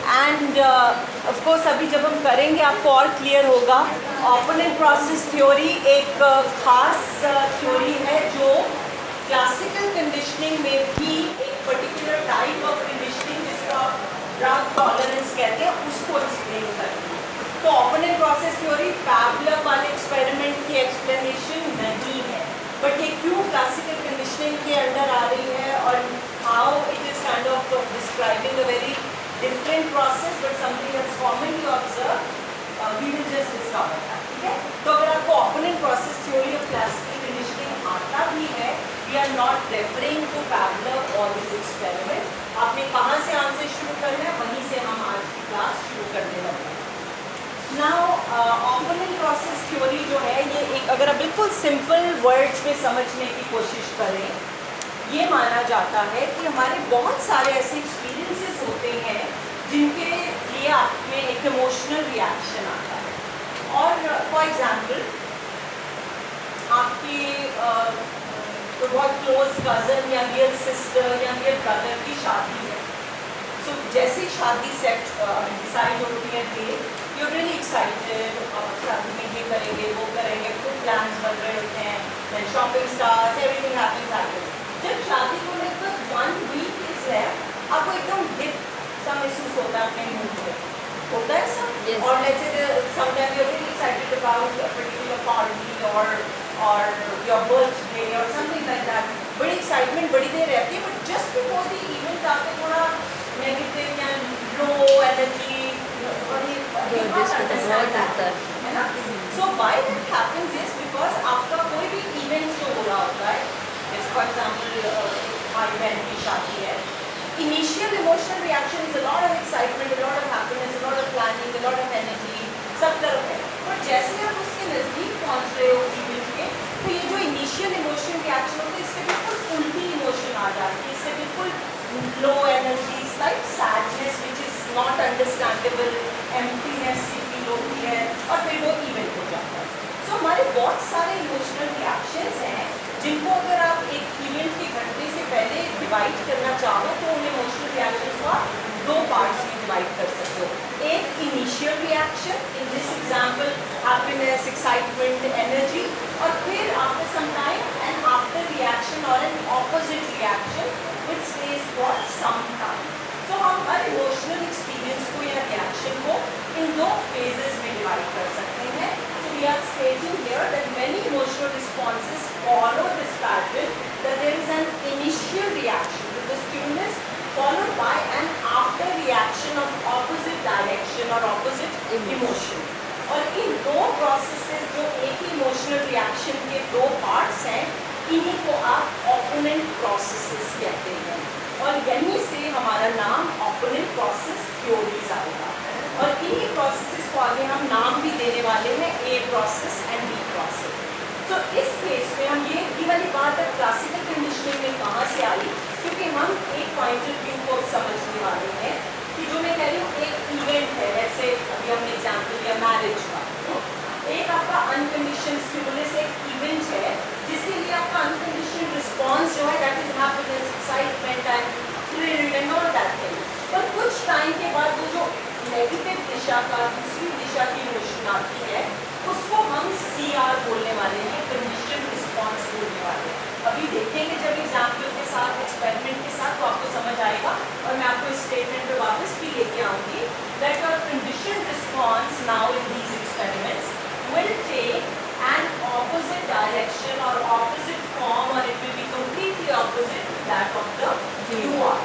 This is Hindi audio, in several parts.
एंड ऑफ कोर्स अभी जब हम करेंगे आपको और क्लियर होगा। ओपोनेंट प्रोसेस थ्योरी एक खास थ्योरी है जो क्लासिकल कंडीशनिंग में भी एक पर्टिकुलर टाइप ऑफ कंडीशनिंग जिसका ड्रग टॉलरेंस कहते हैं उसको एक्सप्लेन करती है। तो ओपोनेंट प्रोसेस थ्योरी पैवलव वाले एक्सपेरिमेंट की एक्सप्लेनेशन नहीं है, बट ये क्यों क्लासिकल कंडीशनिंग के अंडर आ रही है और how it is kind of describing a very different process but something that's commonly observed, we will just discover that. ठीक है? तो अगर आपको opponent process theory of classical conditioning आता भी है, we are not referring to Pavlov or his experiment. आपने कहाँ से आंसर शुरू करना है, वहीं से हम आज की क्लास शुरू करने लगे। Now opponent process theory जो है ये एक, अगर आप बिल्कुल सिंपल वर्ड्स में समझने की कोशिश करें, ये माना जाता है कि हमारे बहुत सारे ऐसे एक्सपीरियंसेस होते हैं जिनके लिए आप में एक इमोशनल रिएक्शन आता है। और फॉर एग्जांपल आपकी तो बहुत क्लोज कज़न या रियल सिस्टर या रियल ब्रदर की शादी है। सो जैसे ही शादी सेट डिसाइड होती है date, you are really excited, शादी में ये करेंगे वो करेंगे, कुछ प्लान्स बन रहे होते हैं, then shopping starts, everything happens. जब शादी को लेकर 1 वीक इज है, आपको एकदम डिप सा महसूस होता है अपने मूड में, होता है सब। yes. और let's say sometime you are really excited about a particular party और योर बर्थडे और समथिंग लाइक दैट। बड़ी एक्साइटमेंट बड़ी देर रहती है, but just before the event आपको थोड़ा नेगेटिव या लो एनर्जी है ना। So why that happens is because आपका कोई भी इवेंट जो हो रहा होता है, फॉर एग्जाम्पल हमारी बहन की शादी है, initial emotional reaction is a lot of excitement, a lot of happiness, a lot of planning, a lot of energy, सब तरफ है। और जैसे आप उसके नज़दीक पहुंच रहे हो इवेंट के, तो ये जो इनिशियल इमोशनल रिएक्शन होता है इससे बिल्कुल उल्टी इमोशन आ जाती है, इससे बिल्कुल low energy, like sadness which is not understandable, emptiness सी फील होती है और फिर वो इवेंट हो जाता है। सो हमारे बहुत सारे इमोशनल रिएक्शंस हैं जिनको अगर आप एक इवेंट के घंटे से पहले डिवाइड करना चाहो तो उन इमोशनल रिएक्शंस को आप 2 पार्ट्स में डिवाइड कर सकते हो। एक initial reaction, in this example happiness, excitement, energy, और फिर after some time an after reaction और an opposite reaction which stage for some time. तो हम हर इमोशनल एक्सपीरियंस को या रिएक्शन को इन 2 फेजेस में डिवाइड कर सकते हैं। We are stating here that many emotional responses follow this pattern, that there is an initial reaction to the stimulus followed by an after reaction of opposite direction or opposite emotion. और इन 2 processes जो एक ही emotional reaction के 2 parts हैं, इन्हीं को आप opponent processes कहते हैं और यहीं से हमारा नाम opponent process theories आएगा। और इन्हीं प्रोसेसेस को आगे हम नाम भी देने वाले हैं, A process and B process. तो इस केस में हम ये वाली बात अब क्लासिकल कंडीशनिंग में कहाँ से आई, क्योंकि हम एक पॉइंट ऑफ व्यू को समझने वाले हैं कि जो मैं कह रही हूँ एक इवेंट है, जैसे अभी हमने एग्जाम्पल लिया मैरिज का, एक आपका अनकंडीशनड स्टिमुलस एक इवेंट है जिसके लिए आपका अनकंडीशनड रिस्पॉन्स जो है that is happiness, excitement and thrill and all that thing. पर कुछ टाइम के बाद वो जो नेगेटिव दिशा का दूसरी दिशा की इमोशन आती है उसको हम CR बोलने वाले हैं, कंडीशनड रिस्पॉन्स बोलने वाले हैं। अभी देखेंगे जब एग्जाम्पल के साथ, एक्सपेरिमेंट के साथ, तो आपको समझ आएगा और मैं आपको इस स्टेटमेंट पे वापस भी लेके आऊँगी that your conditioned response now in these experiments will take an opposite direction और ऑपोजिट फॉर्म और it will be completely opposite that of the UR,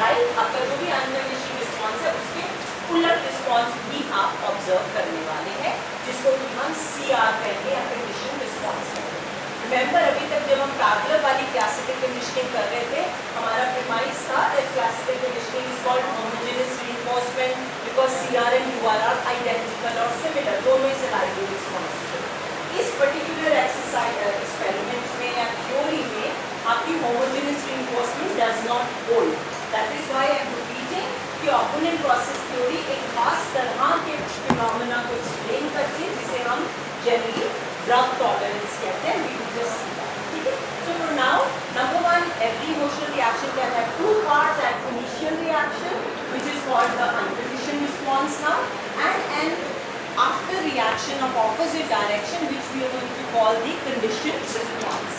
right. आपका जो भी अनकंडीशनड रिस्पॉन्स है उसके उलट रिस्पॉन्स भी आप ऑब्जर्व करने वाले हैं, जिसको कि हम CR कहेंगे या कंडीशनड रिस्पॉन्स कहेंगे। रिमेंबर अभी तक जब हम पैवलव वाली क्लासिकल कंडीशनिंग कर रहे थे, हमारा प्रीमाइस था that classical conditioning is called homogeneous reinforcement because CR and UR are identical और सिमिलर, दोनों ही सिलाइडल रिस्पॉन्स। इस पर्टिकुलर एक्सपेरिमेंट में या थ्योरी में आपकी homogeneous reinforcement does not hold. That is why I am repeating कि ओपोनेंट प्रोसेस थ्योरी एक खास तरह के फिनोमेना को एक्सप्लेन करती है जिसे हम जनरली ड्रग टॉलरेंस कहते हैं। We will just see that, ठीक है। So for now number 1, every emotional reaction can have 2 parts, an initial reaction which is called the response now, and an after reaction of opposite direction, which we are going to call the conditioned response.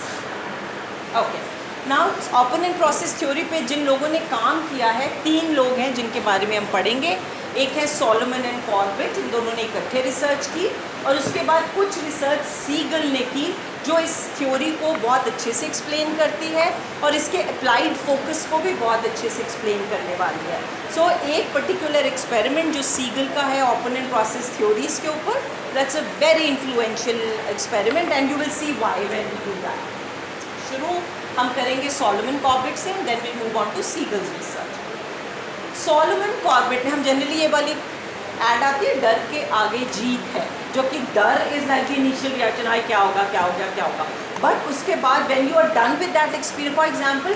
Okay. Now opponent process theory पे जिन लोगों ने काम किया है, 3 लोग हैं जिनके बारे में हम पढ़ेंगे. एक है सोलोमन एंड कॉर्बेट, इन दोनों ने इकट्ठे रिसर्च की, और उसके बाद कुछ रिसर्च सीगल ने की जो इस थ्योरी को बहुत अच्छे से एक्सप्लेन करती है और इसके अप्लाइड फोकस को भी बहुत अच्छे से एक्सप्लेन करने वाली है. सो एक पर्टिकुलर एक्सपेरिमेंट जो सीगल का है ऑपोनेंट प्रोसेस थ्योरीज के ऊपर, that's a very influential experiment and you will see why when we do that. शुरू हम करेंगे सोलोमन कॉर्बेट से, then we move on to Siegel's research. Solomon Corbett ने, हम जनरली ये वाली ऐड आती है डर के आगे जीत है, जो कि डर इज लाइक इनिशियल रिएक्शन, आई क्या होगा क्या होगा क्या होगा, बट उसके बाद when you are done with that experience, for example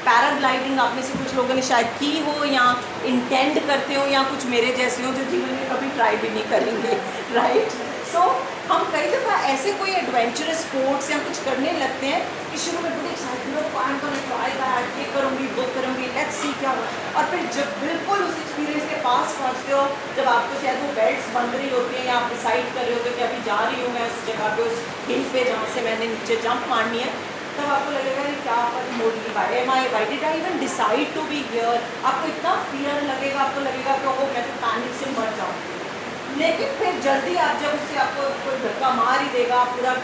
paragliding आप में से कुछ लोगों ने शायद की हो या इंटेंड करते हो, या कुछ मेरे जैसे हो जो जीवन में कभी ट्राई भी नहीं करेंगे, राइट. सो हम कई दफ़ा ऐसे कोई एडवेंचरस स्पोर्ट्स या कुछ करने लगते हैं कि शुरू में बड़ी एक्साइटमेंट हो, I am gonna try that, ये करूँगी वो करूँगी, लेट्स सी क्या हो, और फिर जब बिल्कुल उस एक्सपीरियंस के पास पहुँचते हो, जब आपको शायद वो बेल्ट्स बंद रही होती हैं या आप डिसाइड कर रहे होते हो कि अभी जा रही हूँ मैं उस जगह पे, उस हिल पे जहाँ से मैंने नीचे जंप मारनी है, तब आपको लगेगा कि क्या मोड़ ली बाय why did I even decide to be here. आपको इतना फियर लगेगा, आपको लगेगा कि ओहो मैं तो पैनिक से मर जाऊँगी. लेकिन फिर जल्दी आप जब उससे आपको कोई धक्का मार ही देगा, आप पूरा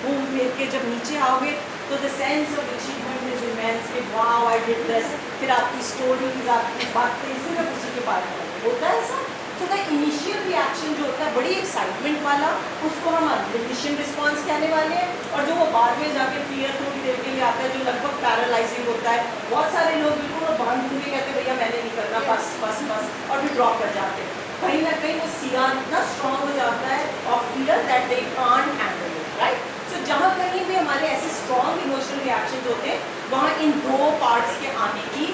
घूम फिर के जब नीचे आओगे तो the sense of achievement is immense कि वाओ आई डिड दिस. फिर आपकी स्टोरीज, आपकी बातें सिर्फ उसी के बारे में होता है ऐसा. सो द इनिशियल रिएक्शन जो होता है बड़ी एक्साइटमेंट वाला, उसको हम कंडीशन रिस्पॉन्स कहने वाले हैं. और जो वो बाद में जाके फियर थोड़ी देर के लिए आता है, जो लगभग पैरालाइजिंग होता है. बहुत सारे लोग बिल्कुल बांध के कहते भैया मैंने नहीं करना, बस बस बस, और फिर ड्रॉप कर जाते हैं. कहीं ना कहीं वो सीआर इतना स्ट्रॉन्ग हो जाता है of fear that they can't handle it, right. So जहाँ कहीं भी हमारे ऐसे स्ट्रॉन्ग इमोशनल रिएक्शन होते हैं, वहाँ इन 2 पार्ट्स के आने की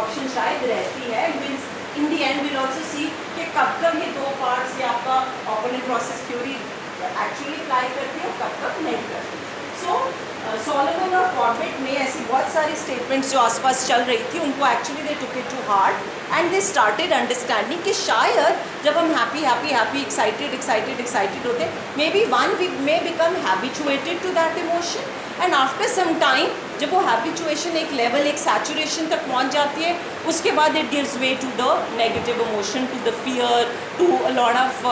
ऑप्शन शायद रहती है. इन दी एंड विल ऑल्सो सी कि कब कब ये 2 पार्ट्स या आपका opponent process theory actually apply करती है और कब कब नहीं करती. सो सोलोमन और कॉर्बेट ने ऐसी बहुत सारी स्टेटमेंट्स जो आसपास चल रही थी, उनको actually they took it to heart and they started understanding कि शायद जब हम हैप्पी एक्साइटेड होते, maybe one we may become habituated to that emotion, and after some time जब वो हैबिचुएशन एक लेवल, एक सैचुरेशन तक पहुंच जाती है, उसके बाद it gives way to the negative emotion, to the fear, to a lot of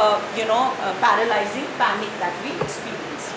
paralysing panic that we experience.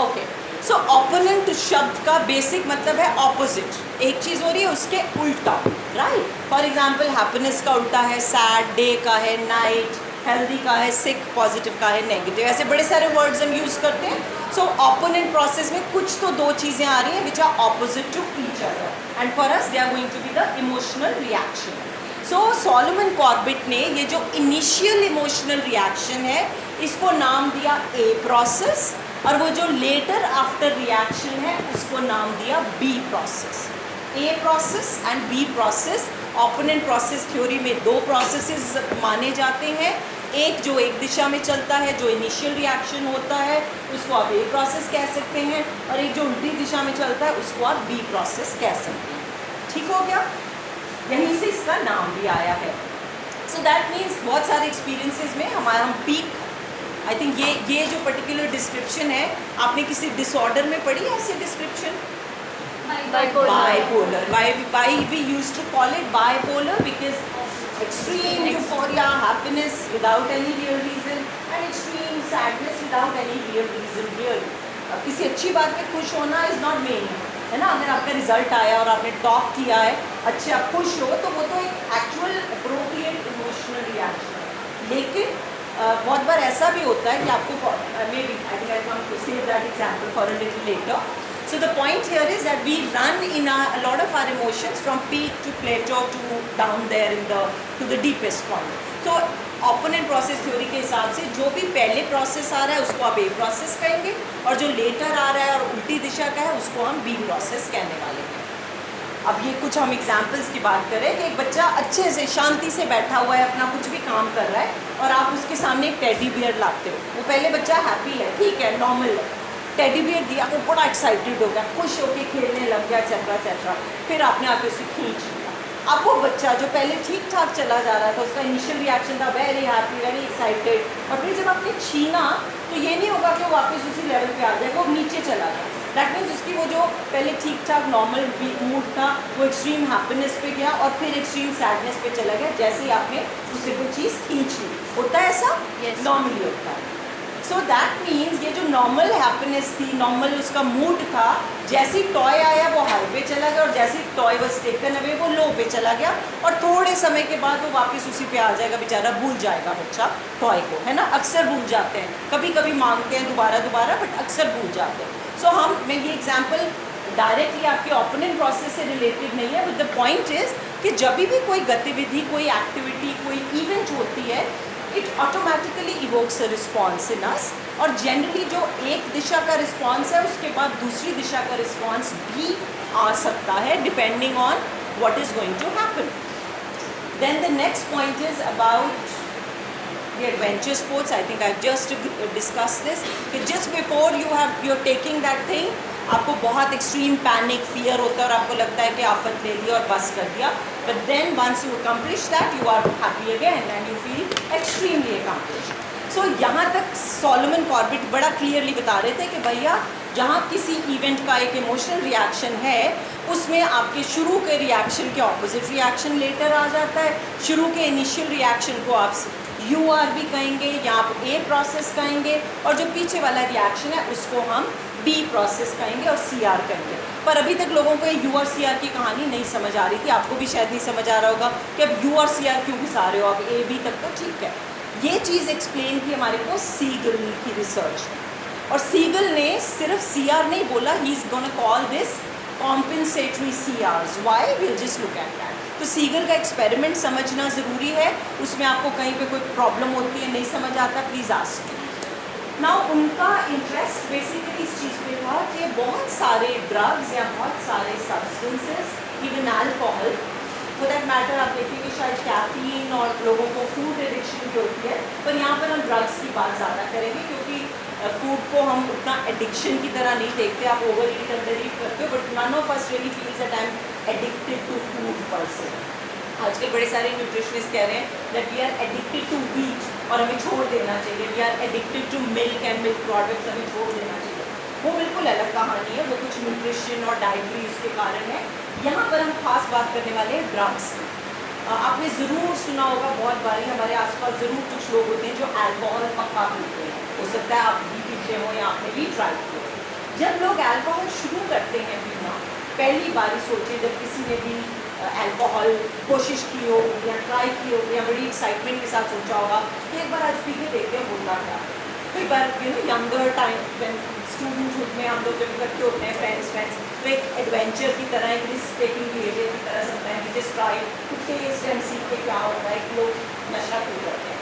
Okay, so opponent शब्द का बेसिक मतलब है ऑपोजिट, एक चीज़ हो रही है उसके उल्टा, राइट. फॉर एग्जांपल हैप्पीनेस का उल्टा है सैड, डे का है नाइट, हेल्दी का है सिक, पॉजिटिव का है नेगेटिव. ऐसे बड़े सारे वर्ड्स हम यूज़ करते हैं. सो ऑपोनेंट प्रोसेस में कुछ तो 2 चीज़ें आ रही हैं which are opposite to each other, and for us they are going to be the emotional reaction. So Solomon Corbett ने ये जो इनिशियल इमोशनल रिएक्शन है, इसको नाम दिया ए प्रोसेस, और वो जो लेटर आफ्टर रिएक्शन है उसको नाम दिया B process. A process and B process opponent process theory में 2 प्रोसेसेस माने जाते हैं. एक जो एक दिशा में चलता है, जो इनिशियल रिएक्शन होता है, उसको आप ए प्रोसेस कह सकते हैं, और एक जो उल्टी दिशा में चलता है उसको आप बी प्रोसेस कह सकते हैं. ठीक हो गया, यहीं से इसका नाम भी आया है. सो दैट मीन्स बहुत सारे एक्सपीरियंसेस में हमारा हम पीक, आई थिंक ये जो पर्टिकुलर डिस्क्रिप्शन है, आपने किसी डिसऑर्डर में पढ़ी ऐसी description? Bipolar. Why we used to call it bipolar? Because extreme euphoria, happiness without any real reason, and extreme sadness without any real reason. Really, किसी अच्छी बात पे खुश होना is not main, है ना. अगर आपका रिजल्ट आया और आपने टॉप किया है, अच्छे आप खुश हो, तो वो तो एक एक्चुअल अप्रोप्रिएट इमोशनल रिएक्शन है. लेकिन बहुत बार ऐसा भी होता है कि आपको maybe I think I want to save that example for a little later. So the point here is that we run in a lot of our emotions from peak to plateau to down there to the deepest point. So opponent process theory के हिसाब से जो भी पहले प्रोसेस आ रहा है उसको आप ए प्रोसेस कहेंगे, और जो लेटर आ रहा है और उल्टी दिशा का है उसको हम बी प्रोसेस कहने वाले हैं. अब ये कुछ हम एग्जाम्पल्स की बात करें कि एक बच्चा अच्छे से शांति से बैठा हुआ है, अपना कुछ भी काम कर रहा है, और आप उसके सामने एक टेडी बियर लाते हो. वो पहले बच्चा हैप्पी है, ठीक है, नॉर्मल है, टेडी बियर दिया, वो बड़ा एक्साइटेड हो गया, खुश होकर खेलने लग गया, एक्सेट्रा एक्सेट्रा. फिर आपने आके उसे खींच लिया, अब वो बच्चा जो पहले ठीक ठाक चला जा रहा था, उसका इनिशियल रिएक्शन था वेरी हैप्पी, वेरी एक्साइटेड, और फिर जब आपने छीना तो ये नहीं होगा कि वो वापस उसी लेवल पे आ जाएगा, वो नीचे चला गया। दैट मीन्स उसकी वो जो पहले ठीक ठाक नॉर्मल मूड था वो एक्सट्रीम हैप्पीनेस पे गया और फिर एक्सट्रीम सैडनेस पे चला गया, जैसे ही आपने उससे कोई चीज़ खींच ली। होता है ऐसा? नॉर्मली होता है। सो दैट मीन्स ये जो नॉर्मल हैप्पीनेस थी, नॉर्मल उसका मूड था, जैसे टॉय आया वो हाई पे चला गया, और जैसे टॉय वाज टेकन अवे वो लो पे चला गया, और थोड़े समय के बाद वो वापस उसी पे आ जाएगा, बेचारा भूल जाएगा बच्चा टॉय को, है ना। अक्सर भूल जाते हैं, कभी कभी मांगते हैं दोबारा दोबारा, बट अक्सर भूल जाते हैं। सो मैं ये एग्जाम्पल डायरेक्टली आपके ओपनिंग प्रोसेस से रिलेटेड नहीं है, बट द पॉइंट इज़ कि जब भी कोई गतिविधि, कोई एक्टिविटी, कोई इवेंट होती है, it automatically evokes a response in us, और जनरली जो एक दिशा का रिस्पॉन्स है उसके बाद दूसरी दिशा का रिस्पॉन्स भी आ सकता है, depending on what is going to happen. Then the next point is about the adventure sports. I think I've just discussed this कि just before you're taking that thing, आपको बहुत एक्सट्रीम पैनिक फियर होता है और आपको लगता है कि आफत ले लिया और बस कर दिया, but then once you accomplish that you are happy again and you feel extremely accomplished. So यहाँ तक सोलोमन कॉर्बेट बड़ा क्लियरली बता रहे थे कि भैया जहाँ किसी इवेंट का एक इमोशनल रिएक्शन है, उसमें आपके शुरू के रिएक्शन के ऑपोजिट रिएक्शन लेटर आ जाता है। शुरू के इनिशियल रिएक्शन को आप UR भी कहेंगे या आप A प्रोसेस कहेंगे, और जो पीछे वाला रिएक्शन है उसको हम B प्रोसेस कहेंगे और CR कहेंगे। पर अभी तक लोगों को ये U और CR की कहानी नहीं समझ आ रही थी, आपको भी शायद नहीं समझ आ रहा होगा कि अब U और CR क्यों घुसा रहे हो, अब A B तक तो ठीक है। ये चीज़ एक्सप्लेन की हमारे को सीगल की रिसर्च, और सीगल ने सिर्फ CR नहीं बोला, he is gonna call this compensatory CRs। Why? Will just look at that. तो सीगल का एक्सपेरिमेंट समझना ज़रूरी है, उसमें आपको कहीं पे कोई प्रॉब्लम होती है, नहीं समझ आता, प्लीज़ आस्क मी। नाउ उनका इंटरेस्ट बेसिकली इस चीज़ पे था कि बहुत सारे ड्रग्स या बहुत सारे substances, even alcohol for that matter, आप देखेंगे शायद कैफीन और लोगों को फूड एडिक्शन की होती है, पर यहाँ पर हम ड्रग्स की बात ज़्यादा करेंगे क्योंकि फूड को हम उतना एडिक्शन की तरह नहीं देखते। आप ओवर ईट अंडर ईट करते हो, but none of us really feels that I am addicted to food person. आजकल बड़े सारे न्यूट्रिशनिस्ट कह रहे हैं that we are addicted to wheat और हमें छोड़ देना चाहिए, we are addicted to milk and milk products, हमें छोड़ देना चाहिए। वो बिल्कुल अलग कहानी है, वो कुछ न्यूट्रिशन और डाइटरी उसके कारण है। यहाँ पर हम खास बात करने वाले हैं ड्रग्स की। आपने ज़रूर सुना होगा, बहुत बारी हमारे आसपास ज़रूर कुछ लोग होते हैं जो अल्कोहल पक्का पीते हैं, हो सकता है आप भी पीते हो या आपने भी ट्राई किया। जब लोग अल्कोहल शुरू करते हैं पीना, पहली बारी सोचे जब किसी ने भी अल्कोहल कोशिश की हो या ट्राई की हो या बड़ी एक्साइटमेंट के साथ सोचा होगा कि एक बार आज पी के देखते हैं होता क्या। कई बार यंगर टाइम स्टूडेंटहुड में हम लोग जब इकट्ठे होते हैं फ्रेंड्स, तो एक एडवेंचर की तरह, एक रिस्क टेकिंग बिहेवियर की तरह सकता है, just try to test and see के क्या होता है कि लोग नशा क्यों करते हैं।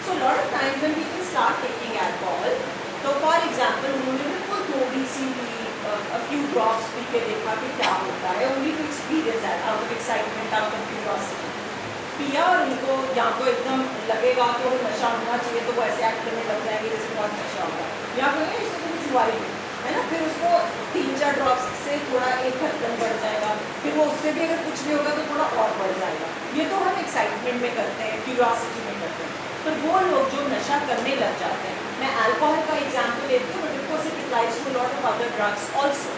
So lot of times when people start taking alcohol, तो फॉर एग्जाम्पल उन्होंने बिल्कुल थोड़ी सी a few drops पी के देखा कि क्या होता है, only to experience that out of excitement, out of curiosity। पिया और उनको या तो एकदम लगेगा कि वो नशा होना चाहिए तो वो ऐसे एक्ट करने लग जाएंगे जैसे बहुत नशा होगा, या फिर इससे तो कुछ हुआ ही नहीं, है ना। फिर उसको 3-4 ड्रॉप्स से थोड़ा एक धड़कन बढ़ जाएगा, फिर वो उससे भी अगर कुछ नहीं होगा तो थोड़ा और बढ़ जाएगा। ये तो हम एक्साइटमेंट में करते हैं, क्यूरियोसिटी में करते हैं। तो वो लोग जो नशा करने लग जाते हैं, मैं अल्कोहल का एग्जाम्पल लेती हूँ, but of course it applies to lot of other drugs also.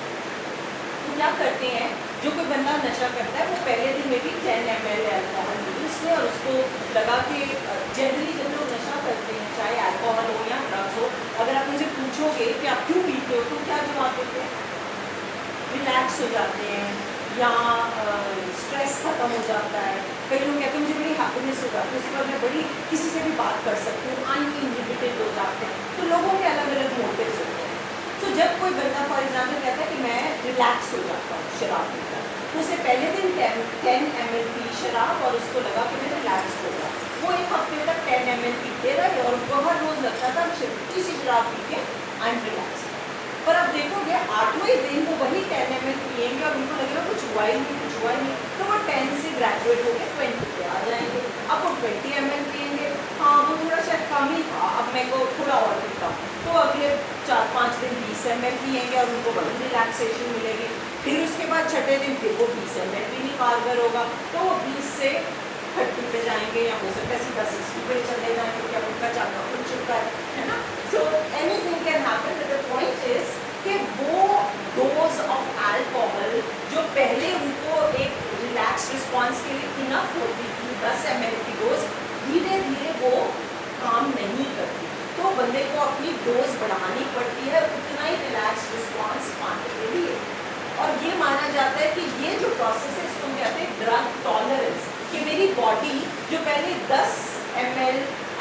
तो क्या करते हैं, जो कोई बंदा नशा करता है वो पहले दिन में भी 10 ml अल्कोहल उसमें, और उसको लगा के जनरली जब लोग नशा करते हैं, चाहे अल्कोहल हो या ड्रग्स हो, अगर आप मुझे पूछोगे कि आप क्यों पीते हो तो क्या जवाब देते हैं? रिलैक्स हो जाते हैं या स्ट्रेस ख़त्म हो जाता है। कई लोग कहते हैं मुझे बड़ी हैप्पीनेस हो जाती है, उसके बाद मैं बड़ी किसी से भी बात कर सकती हूँ, अनइनहिबिटेड हो जाते हैं। तो लोगों के अलग अलग मोटिव्स होते हैं। तो जब कोई बंदा फॉर एग्जाम्पल कहता है कि मैं रिलैक्स हो जाता हूँ शराब पीकर, तो उसे पहले दिन 10 ml पी शराब और उसको लगा कि मैं रिलैक्स होगा, वो एक हफ्ते तक 10 ml पीते रहे और उनको हर रोज़ लगता था किसी शराब पी के आई एम रिलैक्स। पर अब देखोगे 8वें दिन वो वही 10 ml पिएंगे और उनको लगेगा कुछ हुआ ही नहीं, तो वो 10 से ग्रेजुएट होकर 20 पे आ जाएंगे। अब वो 20 ml पिएंगे, हाँ वो थोड़ा शायद कम ही था, अब मैं को थोड़ा और पीता हूँ, तो अगले 4-5 दिन 20 ml पिएंगे और उनको बड़ी रिलैक्सेशन मिलेगी। फिर उसके बाद छठे दिन फिर वो 20 ml भी नहीं कारगर होगा, तो वो 20 से 30 पे जाएंगे, या हो सकता है सीधा 60 पे चले जाएं, क्योंकि अब उनका चाका खुल चुका है ना। So anything can happen, but the point is कि वो डोज ऑफ अल्कोहल जो पहले उनको एक रिलैक्स रिस्पॉन्स के लिए इनफ होती थी 10 ml की डोज, धीरे धीरे वो काम नहीं करती, तो बंदे को अपनी डोज बढ़ानी पड़ती है उतना ही रिलैक्स रिस्पॉन्स पाने के लिए। और ये माना जाता है कि ये जो प्रोसेस है इसको हम कहते हैं ड्रग टॉलरेंस, कि मेरी बॉडी जो पहले 10 ml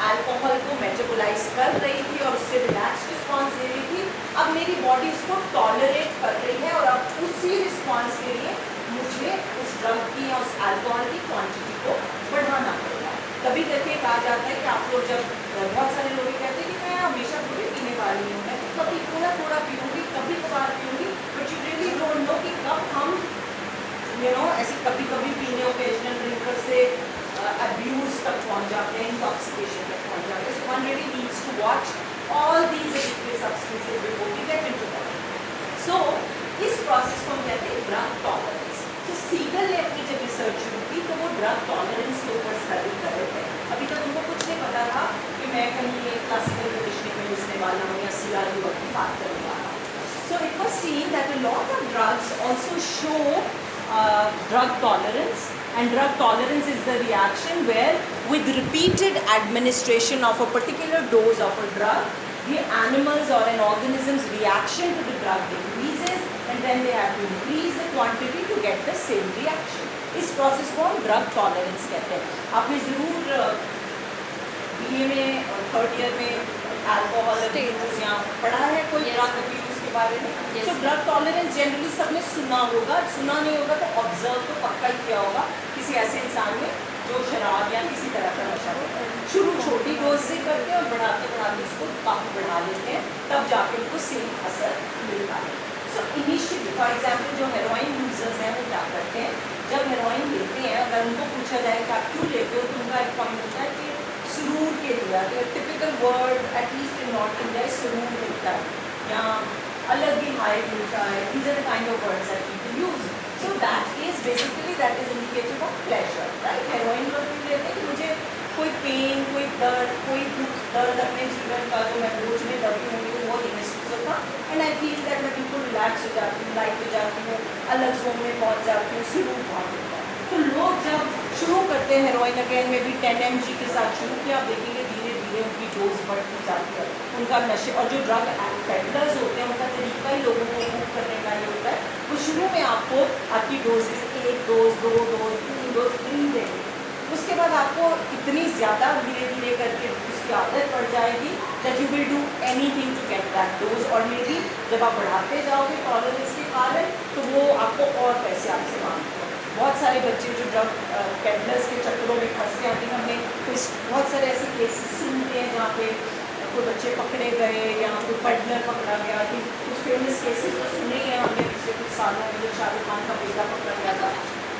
अल्कोहल को मेटाबोलाइज कर रही थी और उससे रिलैक्स रिस्पॉन्स दे रही थी, अब मेरी बॉडी उसको टॉलरेट कर रही है, और अब उसी रिस्पॉन्स के लिए मुझे उस ड्रग की या उस अल्कोहल की क्वांटिटी को बढ़ाना पड़ेगा। तभी करके कहा जाता है कि आप लोग जब, बहुत सारे लोग कहते हैं कि मैं हमेशा थोड़ी पीने वाली हूँ, मैं तो कभी थोड़ा थोड़ा पीऊँगी, कभी कभार पीऊँगी, but you really don't know कि कब हम ऐसे कभी कभी पीने ओकेजनल ड्रिंकर से अब्यूज तक पहुँच जाते हैं, इंटॉक्सिकेशन तक पहुँच जाते हैं। So one really needs to watch all these addictive substances before we get into that. So इस प्रोसेस को हम कहते हैं ड्रग टॉलरेंस। तो सीगल ने अपनी जब रिसर्च शुरू की तो वो ड्रग टॉलरेंस के ऊपर स्टडी कर रहे थे। अभी तक उनको कुछ नहीं पता था कि मैं कहीं एक क्लासिकल कंडीशनिंग में घुसने वाला हूँ या CRU की बात करने वाला हूँ। So it was seen that a lot of drugs also show drug tolerance, and drug tolerance is the reaction where with repeated administration of a particular dose of a drug, the animals or an organism's reaction to the drug increases, and then they have to increase the quantity to get the same reaction. इस प्रोसेस को हम ड्रग टॉलरेंस कहते हैं। आपने ज़रूर BA में और 3rd ईयर में अल्कोहल अब्यूज या पढ़ा है कोई ड्रग अब्यूज के बारे में। तो ड्रग टॉलरेंस जनरली सबने सुना होगा, सुना नहीं होगा तो ऑब्जर्व तो पक्का ही किया होगा किसी ऐसे इंसान ने जो शराब या किसी तरह का नशा होता है। शुरू छोटी डोज से करते हैं और बढ़ाते बढ़ाते उसको काफ़ी बढ़ा लेते हैं, तब जाके उनको सेम असर मिलता है। सो इनिशियली फॉर एग्जाम्पल जो हेरोइन यूजर्स हैं वो क्या करते हैं, जब हेरोइन लेते हैं अगर उनको पूछा जाए कि आप क्यों लेते हो तो उनका एक पॉइंट होता है कि सुरूर के लिए। Typical word at least in north India सुरूर मिलता है या अलग ही हाई मिलता है। These are the kind of words that people use. So that is basically that is indicative of pleasure, right. Heroin लोग भी लेते हैं कि मुझे कोई पेन, कोई दर्द, कोई दुख दर्द अपने जीवन का जो मैं बोझ में दबी होंगी वो नहीं महसूस होता, एंड आई फील दैट मैं बिल्कुल रिलैक्स हो जाती हूँ, लाइट हो जाती हूँ, अलग जोन में पहुँच जाती हूँ, सुरूर बहुत होता है। तो लोग जब शुरू करते हैं हेरोइन अगेन में भी 10 mg के साथ शुरू किया, आप देखेंगे धीरे धीरे उनकी डोज बढ़ती जाती है, उनका नशे और जो ड्रग पेडलर्स होते हैं उनका तरीका ही लोगों को मूव करने का ये होता है। वो शुरू में आपको आपकी doses 1 dose 2 dose 3 dose free देंगे, उसके बाद आपको इतनी ज़्यादा धीरे धीरे करके उसकी आदत पड़ जाएगी that you will do anything to get that dose, और मे बी जब आप बढ़ाते जाओगे टॉलरेंस के कारण तो वो आपको और पैसे आपसे मांगते हैं। बहुत सारे बच्चे जो ड्रग पेडलर्स के चक्करों में फंस जाते हैं, हमने कुछ बहुत सारे ऐसे केसेस सुनते हैं जहाँ पे कोई बच्चे पकड़े गए या कोई पेडलर पकड़ा गया, कि कुछ फेमस केसेस तो सुने हैं हमने पिछले कुछ सालों में, जो शाहरुख खान का बेटा पकड़ा गया था।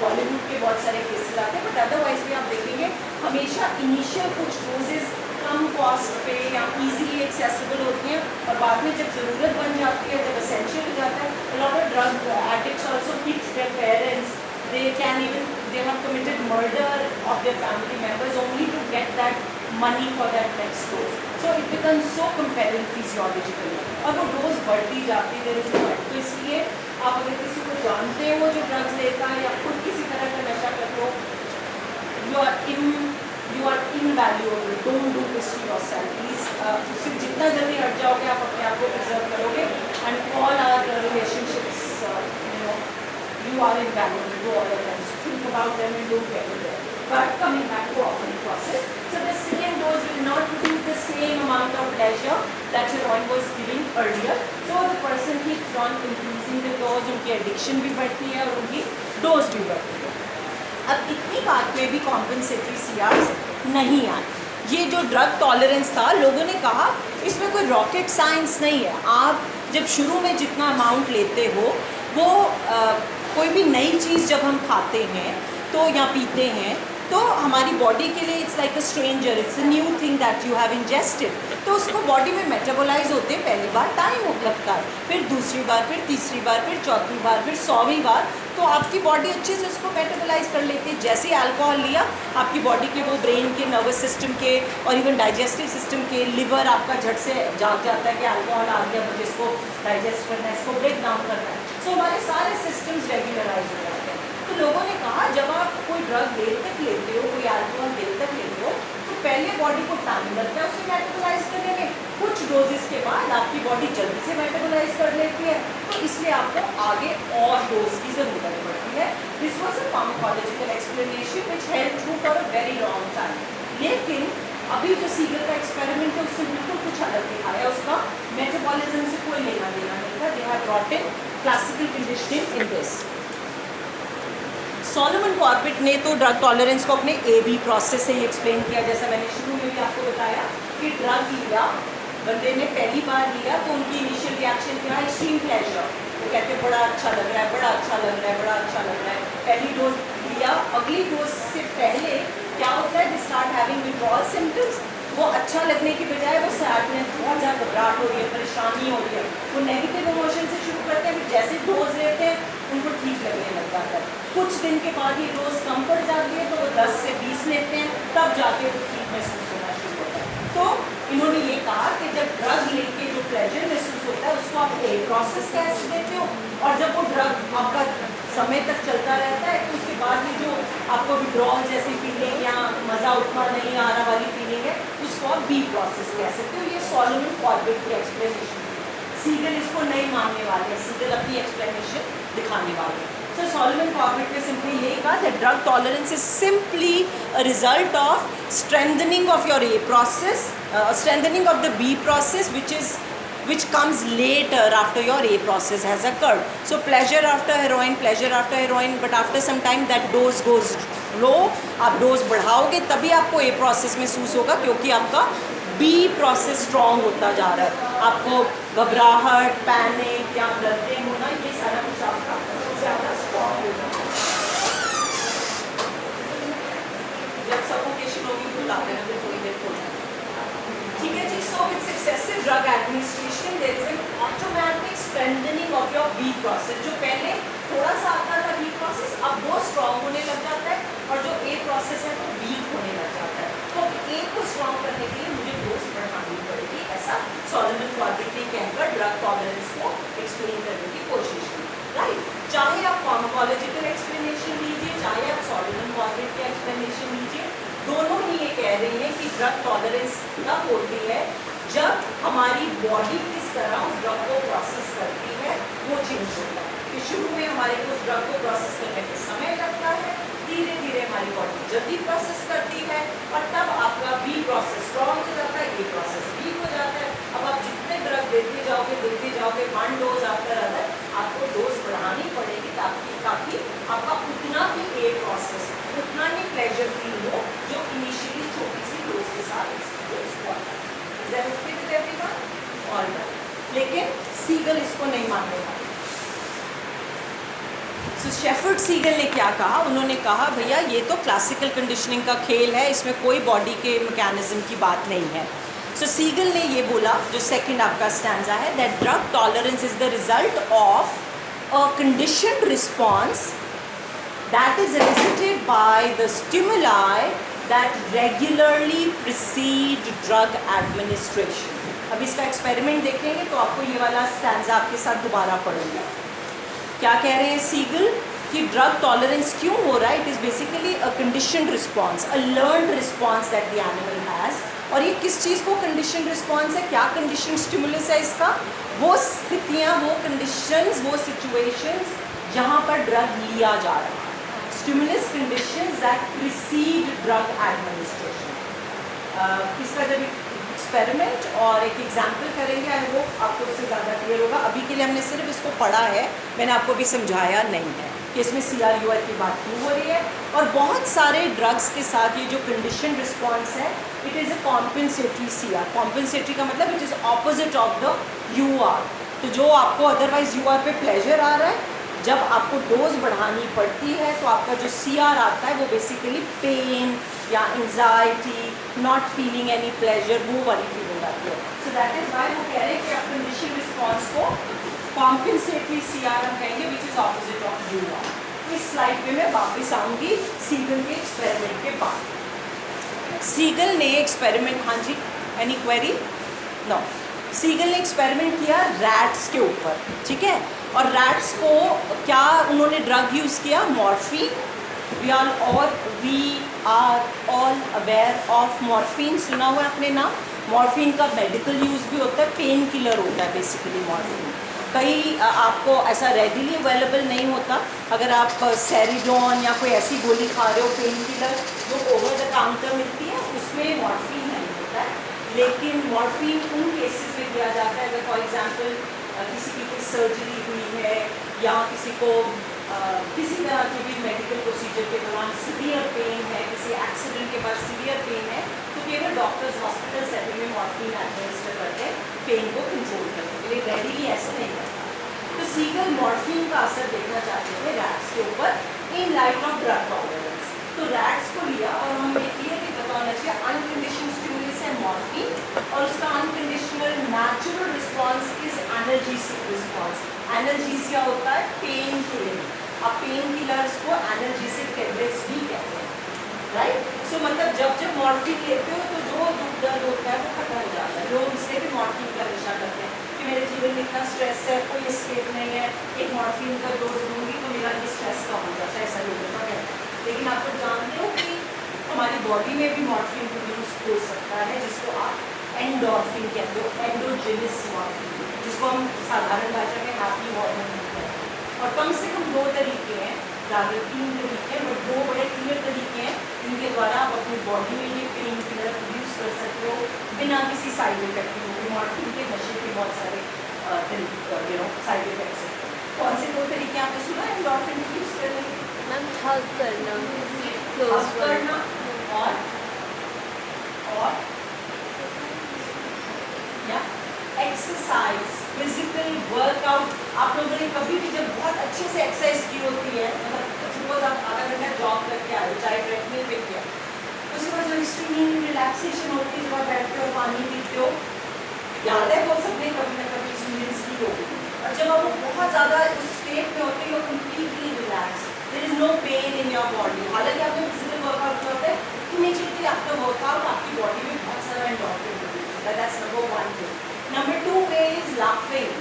बॉलीवुड के बहुत सारे केसेस आते हैं, बट अदरवाइज भी आप देखेंगे हमेशा इनिशियल कुछ डोजेज कम कॉस्ट पे या इजीली एक्सेसिबल होती हैं, और बाद में जब ज़रूरत बन जाती है, जब एसेंशियल हो जाता है, a lot of drug addicts also hit their parents. They have committed murder of their family members only to get that money for that next dose. So it becomes so compelling physiologically, और वो डोज बढ़ती जाती है। तो इसलिए आप अगर किसी को जानते हो जो ड्रग्स लेता है या खुद किसी तरह का नशा करते हो, you are invaluable. Don't do this to yourself. Please, उससे जितना जल्दी हट जाओगे आप अपने आप को प्रिजर्व करोगे, and all our relationships, you are invaluable to all of them. So think about them and don't get it there. But coming back to operating process, so the same dose will not produce the same amount of pleasure that heroin was giving earlier. So the person keeps on increasing the dose, उनकी addiction भी बढ़ती है और उनकी dose भी बढ़ती है। अब इतनी बात में भी कॉम्पनसेटरी सीआर्स नहीं आए। ये जो ड्रग टॉलरेंस था, लोगों ने कहा इसमें कोई रॉकेट साइंस नहीं है। आप जब शुरू में जितना अमाउंट लेते हो वो कोई भी नई चीज़ जब हम खाते हैं तो या पीते हैं तो हमारी बॉडी के लिए it's like a stranger, it's a new thing that you have ingested, तो उसको बॉडी में मेटाबोलाइज होते पहली बार टाइम लगता है, फिर दूसरी बार, फिर तीसरी बार, फिर चौथी बार, फिर 100वीं बार, तो आपकी बॉडी अच्छे से उसको मेटाबोलाइज कर लेती है। जैसे अल्कोहल लिया, आपकी बॉडी के वो ब्रेन के, नर्वस सिस्टम के और इवन डाइजेस्टिव सिस्टम के, लिवर आपका झट से जाग जाता है कि अल्कोहल आ गया, मुझे इसको डाइजेस्ट करना है, इसको ब्रेक डाउन करना है। सो हमारे सारे सिस्टम्स रेगुलराइज हो जाते हैं। तो लोगों ने कहा जब आप कोई ड्रग देर तक लेते हो, कोई अल्कोहल देर तक लेते हो, तो पहले बॉडी को टाइम लगता है उसे मेटाबोलाइज करने में, कुछ डोजेस के बाद आपकी बॉडी जल्दी से मेटाबोलाइज कर लेती है, तो इसलिए आपको आगे और डोज की ज़रूरत पड़ती है। This was a pharmacological explanation which help true for a very long time. लेकिन अभी जो सीगर का एक्सपेरिमेंट है उससे बिल्कुल कुछ अलग दिखाया, उसका मेटाबॉलिज्म से कोई लेना देना नहीं था। They have brought in classical conditioning in this. Solomon Corbett ने तो ड्रग टॉलरेंस को अपने AB प्रोसेस से ही एक्सप्लेन किया, जैसा मैंने शुरू में भी आपको बताया कि ड्रग लिया, बंदे ने पहली बार लिया तो उनकी इनिशियल रिएक्शन क्या है, एक्सट्रीम प्लेजर, वो कहते हैं बड़ा अच्छा लग रहा है, बड़ा अच्छा लग रहा है, बड़ा अच्छा लग रहा है। पहली डोज लिया, अगली डोज से पहले क्या होता है, they start having withdrawal symptoms, वो अच्छा लगने की बजाय वो सैडनेस, बहुत ज़्यादा घबराहट हो रही है, परेशानी हो रही है, वो नेगेटिव इमोशन से शुरू करते हैं, फिर जैसे डोज लेते हैं उनको ठीक लगने लग जाता है। कुछ दिन के बाद ये डोज कम पड़ जाती है तो वो 10 से 20 लेते हैं, तब जाके वो ठीक महसूस होना शुरू होता है। तो इन्होंने ये कहा कि जब ड्रग लेके जो प्लेजर महसूस होता है उसको आप A प्रोसेस कैसे देते हो, और जब वो ड्रग आपका समय तक चलता रहता है तो उसके बाद ये जो आपको विड्रॉल जैसी फीलिंग या मज़ा उतना नहीं आ रहा वाली फीलिंग है, उसको आप B प्रोसेस कह सकते हो। ये सॉलोमन कॉर्बेट की एक्सप्लेनेशन। सीगल इसको नहीं मानने वाले हैं, सीगल अपनी एक्सप्लेनेशन दिखाने वाले हैं। So Solomon Corbett ने simply यही कहा that drug tolerance is simply a result of strengthening of your A process, strengthening of the B process, which comes later after your A process has occurred. So pleasure after heroin, but after some time that dose goes low. आप डोज बढ़ाओगे तभी आपको A process महसूस होगा, क्योंकि आपका B process strong होता जा रहा है। आपको घबराहट, पैनिक या ब्लडिंग होना, ये सारा कुछ आपका ज़्यादा स्ट्रॉन्ग होगा। जब सफोकेशन होगी तो लाते हैं, फिर थोड़ी देर खोलना है, ठीक है जी। So with successive drug administration there is an automatic strengthening of your B process. जो पहले थोड़ा सा आता था B प्रोसेस, अब वो स्ट्रॉन्ग होने लग जाता है, और जो A प्रोसेस है वो वीक होने लग जाता है। तो A को स्ट्रॉन्ग करने के लिए मुझे डोज बढ़ानी पड़ेगी, ऐसा सॉलोमन कॉर्बेट ने कहकर ड्रग टॉलरेंस को एक्सप्लेन करने की कोशिश की, राइट। चाहे आप फार्माकोलॉजिकल एक्सप्लेनेशन लीजिए, चाहे आप सॉलोमन कॉर्बेट की एक्सप्लेनेशन लीजिए, दोनों ही ये कह रही हैं कि ड्रग टॉलरेंस तब होती है जब हमारी बॉडी किस तरह उस ड्रग को प्रोसेस करती है वो चेंज होता है। कि शुरू में हमारे को उस ड्रग को प्रोसेस करने में समय लगता है, धीरे धीरे हमारी बॉडी जल्दी प्रोसेस करती है, और तब आपका B प्रोसेस स्ट्रॉन्ग हो जाता है, A प्रोसेस वीक हो जाता है। अब आप जितने ड्रग देते जाओगे 1 डोज आफ्टर अदर, आपको डोज बढ़ानी पड़ेगी ताकि आपका उतना ही A प्रोसेस, उतना ही प्लेजर फील हो जो इनिशियली छोटी सी डोज के साथ एक्सपीरियंस हुआ था। और लेकिन सीगल इसको नहीं मानने वाले। सो शेफर्ड सीगल ने क्या कहा, उन्होंने कहा भैया ये तो क्लासिकल कंडीशनिंग का खेल है, इसमें कोई बॉडी के मैकेनिज्म की बात नहीं है। सो सीगल ने ये बोला, जो सेकंड आपका स्टैंजा है, that drug tolerance is the result of a conditioned response that is elicited by the stimuli that regularly precede drug administration। अब इसका एक्सपेरिमेंट देखेंगे तो आपको ये वाला स्टैंजा आपके साथ दोबारा पढ़ूंगा। क्या कह रहे हैं सीगल कि ड्रग टॉलरेंस क्यों हो रहा है, it is basically a conditioned response, a learned response that the animal has. और ये किस चीज़ को कंडीशन रिस्पॉन्स है, क्या कंडीशन स्टिमुलस है इसका, वो स्थितियाँ, वो कंडीशंस, वो सिचुएशंस जहाँ पर ड्रग लिया जा रहा है, stimulus conditions that preceded drug administration. इसका जब एक्सपेरिमेंट और एक एग्जाम्पल करेंगे, आई होप आपको उससे ज़्यादा क्लियर होगा। अभी के लिए हमने सिर्फ इसको पढ़ा है, मैंने आपको भी समझाया नहीं है कि इसमें CRUI की बात क्यों हो रही है। और बहुत सारे ड्रग्स के साथ ये जो कंडीशन रिस्पॉन्स है, it is a compensatory CR। Compensatory का मतलब it is opposite of the UR। तो जो आपको अदरवाइज UR पे प्लेजर आ रहा है, जब आपको डोज बढ़ानी पड़ती है तो आपका जो CR आता है वो बेसिकली पेन या anxiety, not feeling any pleasure, वो वाली फीलिंग आती है. सो दैट इज वाई वो कह रहे हैं कि आप कंडीशन रिस्पॉन्स को कॉम्पेंसेटरी CR हम कहेंगे, which is opposite of UR. इस स्लाइड पे मैं वापस आऊँगी सीगल के एक्सपेरिमेंट के बाद. सीगल ने एक्सपेरिमेंट, हाँ जी, एनी क्वेरी? नो. सीगल ने एक्सपेरिमेंट किया रैट्स के ऊपर, ठीक है, और रैट्स को क्या उन्होंने ड्रग यूज़ किया? Morphine. We are all aware of morphine. सुना हुआ है आपने नाम? मॉर्फिन का मेडिकल यूज़ भी होता है, पेन किलर होता है बेसिकली मॉर्फिन. कहीं आपको ऐसा रेडिली अवेलेबल नहीं होता. अगर आप सेरिडोन या कोई ऐसी गोली खा रहे हो पेन किलर जो ओवर द काउंटर मिलती है, उसमें मॉर्फिन नहीं होता है. लेकिन मॉर्फिन उन केसेस में दिया जाता है अगर फॉर एग्जांपल किसी की कोई सर्जरी हुई है या किसी को किसी तरह के भी मेडिकल प्रोसीजर के दौरान सीवियर पेन है, किसी एक्सीडेंट के बाद सीवियर पेन है, तो केवल डॉक्टर्स हॉस्पिटल सेटिंग में मॉर्फिन एडमिनिस्टर करते हैं पेन को कंट्रोल करने के लिए. रेडिली ऐसा नहीं करता. तो सीगल मॉर्फिन का असर देखना चाहते थे रैट्स के ऊपर in light of drug tolerance. तो रैट्स को लिया और हम देखिए कि पता होना चाहिए अनकंडीशनल स्टिमुलस है मॉर्फिन, और उसका unconditional natural response is analgesic response. Analgesia होता है पेन किलिंग. अब पेन किलर्स को एनाल्जेसिक टेबलेट्स भी कहते हैं, राइट. सो मतलब जब मॉर्फिन लेते हो तो जो दुख दर्द होता है वो खत्म हो जाता है. लोग इसलिए भी मॉर्फिन का नशा करते हैं कि मेरे जीवन में इतना स्ट्रेस है, कोई एस्केप नहीं है, एक मॉर्फिन का डोज लूँगी तो मेरा ये स्ट्रेस कम हो जाता है, ऐसा लोगों का कहना है. लेकिन आप लोग जानते हो कि हमारी बॉडी में भी मॉर्फिन प्रोड्यूस हो सकता है, जिसको आप एंडोर्फिन कहते हो, एंडोजेनस मॉर्फिन, जिसको हम साधारण भाषा में हैप्पी हार्मोन कहते हैं. और कम से कम 2 तरीके हैं, ज़्यादा 3 तरीके हैं, बट 2 बड़े क्लियर तरीके हैं जिनके द्वारा आप अपनी बॉडी में ये पेन किलर प्रोड्यूस कर सकते हो बिना किसी साइड इफेक्ट के. मॉर्फिन के नशे के बहुत सारे साइड इफेक्ट्स हैं. कौन से 2 तरीके आपने सुना एंडोर्फिन प्रोड्यूस करने के? मैम हग करना, हग करना और या एक्सरसाइज, फिजिकल वर्कआउट. आप लोगों ने कभी भी जब बहुत अच्छे से एक्सरसाइज की होती है, मतलब सपोज आप आधा घंटा जॉब करके आए, चाहे ट्रेडमिल पे किया, उसके बाद जो एक्सट्रीम रिलैक्सेशन होती है जब आप बैठते हो पानी पीते हो, याद है वो सबने कभी ना कभी एक्सपीरियंस की होगी. और जब आप बहुत ज़्यादा उस स्टेट में होते हो completely relax, there is no pain in your body. हालांकि आपने फिजिकल वर्कआउट करते हैं, इमीडिएटली आफ्टर वर्कआउट आपकी बॉडी में बहुत सारा एंडोर्फिन प्रोड्यूस होता है. That's number 1 thing. Number 2 way is laughing.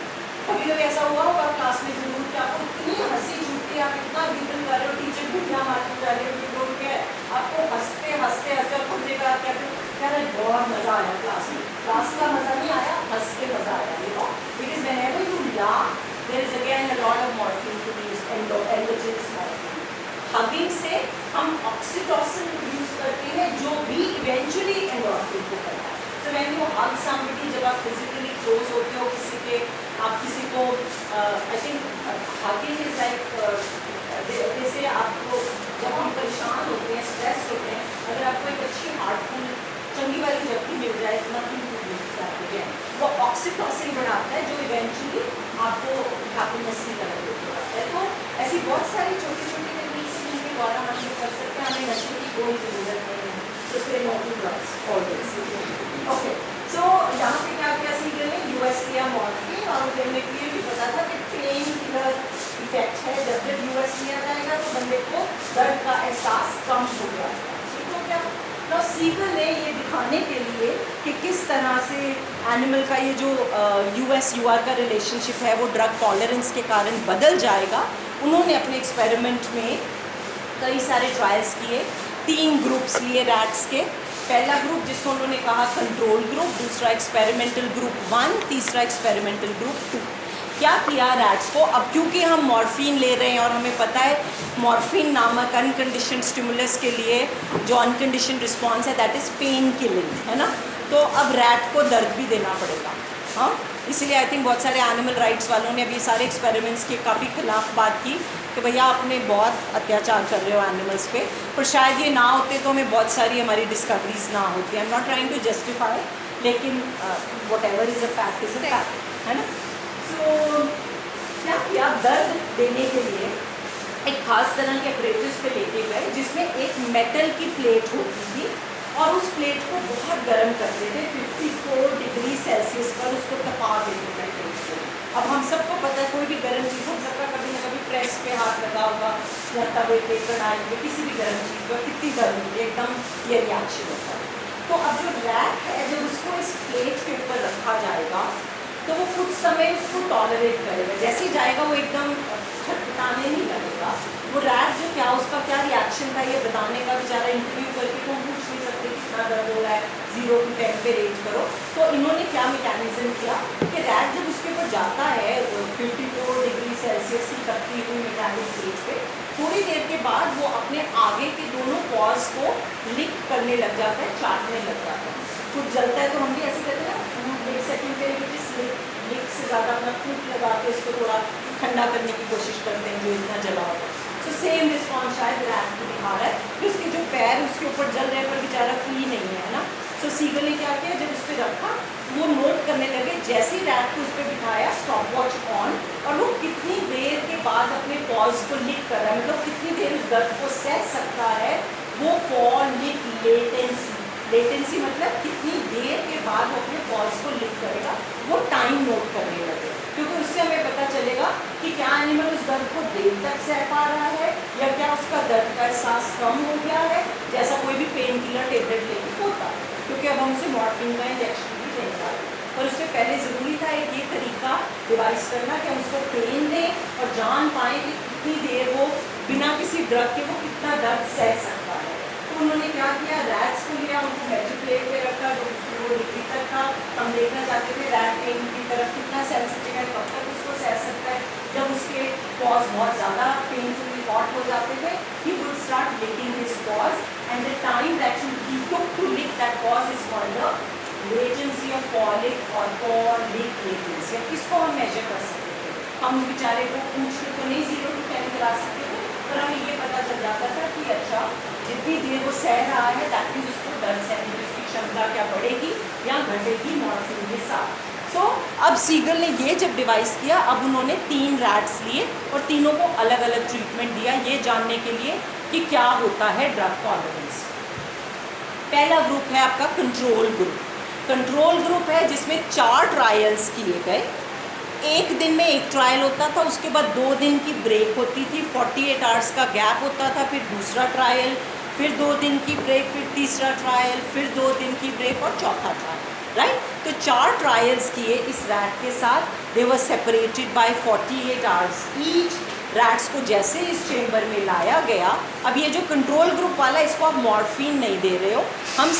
कभी कभी ऐसा हुआ होगा क्लास में जरूर कि आपको इतनी हंसी छूटती है, आप इतना गिगल कर रहे हो, टीचर घुटना मारते जा रहे हो, बोल के आपको हंसते हंसते हंसते और खुद देखा क्या बहुत मज़ा आया क्लास में. क्लास का मज़ा नहीं आया, हंस के मज़ा आया. You know, because whenever you laugh there is again a lot of morphine produce, endogenous morphine. Hugging से हम ऑक्सीटोसिन प्रोड्यूस करते हैं जो भी इवेंचुअली एंडोर्फिन को करता है. So when you hug somebody, जब आप फिजिकली क्लोज होते हो किसी के, आप किसी को I think hugging is like जैसे आपको जब हम परेशान होते हैं, स्ट्रेस होते हैं, अगर आपको एक अच्छी हार्टफुल चंगी वाली जबकि मिल जाए, नथिंग टू डू दैट, वो ऑक्सीटोसिन बढ़ाता है जो इवेंचुअली आपको हैप्पीनेस की तरफ लेके आता है. तो ऐसी बहुत सारी छोटी छोटी टेक्निक्स हैं जिनके द्वारा हम ये कर सकते हैं. हमें नशे की कोई ज़रूरत नहीं है. तो say no to drugs always. Okay, so यहाँ पे क्या क्या सीख रहे हैं? US लिया मॉर्फिन, और उन्हें क्लियरली पता था कि पेन किलर इफेक्ट है. जब US लिया जाएगा तो बंदे को दर्द का एहसास कम हो जाएगा. ठीक हो गया. तो सीगल ने ये दिखाने के लिए कि किस तरह से एनिमल का ये जो US UR का रिलेशनशिप है वो ड्रग टॉलरेंस के कारण बदल जाएगा, उन्होंने अपने एक्सपेरिमेंट में कई सारे ट्रायल्स किए. 3 ग्रुप्स लिए रैट्स के. पहला ग्रुप जिसको उन्होंने कहा कंट्रोल ग्रुप, दूसरा एक्सपेरिमेंटल ग्रुप 1, तीसरा एक्सपेरिमेंटल ग्रुप 2. क्या किया रैट्स को? अब क्योंकि हम मॉर्फिन ले रहे हैं और हमें पता है मॉर्फिन नामक अनकंडीशन स्टिमुलस के लिए जो अनकंडीशन रिस्पॉन्स है दैट इज़ पेन किलिंग, है ना. तो अब रैट को दर्द भी देना पड़ेगा. हाँ, इसीलिए आई थिंक बहुत सारे एनिमल राइट्स वालों ने अभी सारे एक्सपेरिमेंट्स के काफ़ी खिलाफ बात की कि भैया आपने बहुत अत्याचार कर रहे हो एनिमल्स पे. पर शायद ये ना होते तो हमें बहुत सारी हमारी डिस्कवरीज ना होती. I am not trying to justify, लेकिन whatever is a fact is a fact, है ना. सो क्या किया, दर्द देने के लिए एक खास तरह के अपरेटस पे लेके गए जिसमें एक मेटल की प्लेट होती थी और उस प्लेट को बहुत गर्म करते थे, 54 डिग्री सेल्सियस पर उसको तपा देते थे प्लेट को। अब हम सबको पता है कोई भी गर्म चीज़, हम सबका कभी ना कभी प्रेस पे हाथ लगा होगा या तवे पे, कढ़ाई पे, किसी भी गर्म चीज़ पर कितनी गर्म होती है, एकदम ये रिएक्शन होता है। तो अब जो रैक है जब उसको इस प्लेट के ऊपर रखा जाएगा तो वो कुछ समय उसको टॉलरेट करेगा, जैसे ही जाएगा वो एकदम खटखटाने नहीं लगेगा। वो रैक जो क्या उसका क्या रिएक्शन था ये बताने का बेचारा इंटरव्यू करके तो हम पूछ नहीं सकते कितना दर्द हो रहा है, 0 to 10 पे रेट करो। तो इन्होंने क्या मैकेनिज्म किया कि रैक जब उसके ऊपर जाता है 54 डिग्री सेल्सियस की तपती हुई मेटालिक प्लेट पे, थोड़ी देर के बाद वो अपने आगे के दोनों पॉज को लिक करने लग जाता है, चाटने लग जाता है। कुछ जलता है तो हम भी ऐसे कहते हैं ना, 1 सेकेंड के लिए जिस लिक से ज़्यादा अपना फूट लगा के उसको थोड़ा ठंडा करने की कोशिश करते हैं जो इतना जला होगा। तो सेम रिस्पॉन्स शायद रैक को दिखा रहा है कि उसके जो पैर उसके ऊपर जल रहे पर बेचारा फ्री नहीं है ना। तो सीगल ने क्या किया, जब उस पर रखा वो नोट करने लगे, जैसे ही रैक को उस पर बिठाया स्टॉप वॉच ऑन, और वो कितनी देर के बाद अपने पॉज को लिक कर रहा है, मतलब कितनी देर उस दर्द को सह सकता है वो पॉज लिक लेटेंसी। लेटेंसी मतलब कितनी देर के बाद वो अपने पॉज को लिक करेगा, वो टाइम नोट करने लगे, क्योंकि उससे हमें पता चलेगा कि क्या एनिमल उस दर्द को देर तक सह पा रहा है या क्या उसका दर्द का एहसास कम हो गया है, जैसा कोई भी पेन किलर टेबलेट लेके होता है। क्योंकि अब हम उसे मॉर्फिन का इंजेक्शन भी देंगे, पर उससे पहले ज़रूरी था एक ये तरीका डिवाइस करना कि हम उसको पेन दें और जान पाएँ कि कितनी देर वो बिना किसी ड्रग के वो कितना दर्द सह सकता है। तो उन्होंने क्या किया, रैट्स को लिया, उनको मेटल प्लेट पे रखा जो वो डिग्री तक था। हम देखना चाहते थे रैट पेन की तरफ कितना सेंसिटिव है, कब तक उसको सह सकता है। जब उसके पॉज बहुत ज़्यादा पेनफुली हॉट हो जाते थे, he would start licking his paws and the time that he took to lick that paws is called the latency of paw lick or paw lick latency। अब इसको हम मेजर कर सकते थे, हम उस बेचारे को पूछ के तो नहीं 0 to 10 करा सकते थे, पर हमें ये पता चल जाता था कि अच्छा जितनी देर वो सह रहा है दैट मीन्स उसको दर्द सहने की उसकी क्षमता क्या बढ़ेगी या घटेगी मॉर्फिन के साथ। सो अब सीगल ने ये जब डिवाइस किया, अब उन्होंने 3 रैट्स लिए और तीनों को अलग अलग ट्रीटमेंट दिया ये जानने के लिए कि क्या होता है ड्रग टॉलरेंस। पहला ग्रुप है आपका कंट्रोल ग्रुप। कंट्रोल ग्रुप है जिसमें 4 ट्रायल्स किए गए, एक दिन में एक ट्रायल होता था, उसके बाद 2 दिन की ब्रेक होती थी, 48 आवर्स का गैप होता था, फिर दूसरा ट्रायल, फिर 2 दिन की ब्रेक, फिर तीसरा ट्रायल, फिर 2 दिन की ब्रेक और चौथा ट्रायल, राइट। तो 4 ट्रायल्स किए इस रैट के साथ, they were separated by 48 hours each. Rats को जैसे इस चेम्बर में लाया गया, अब ये जो कंट्रोल ग्रुप वाला इसको आप मॉर्फिन नहीं दे रहे हो, हम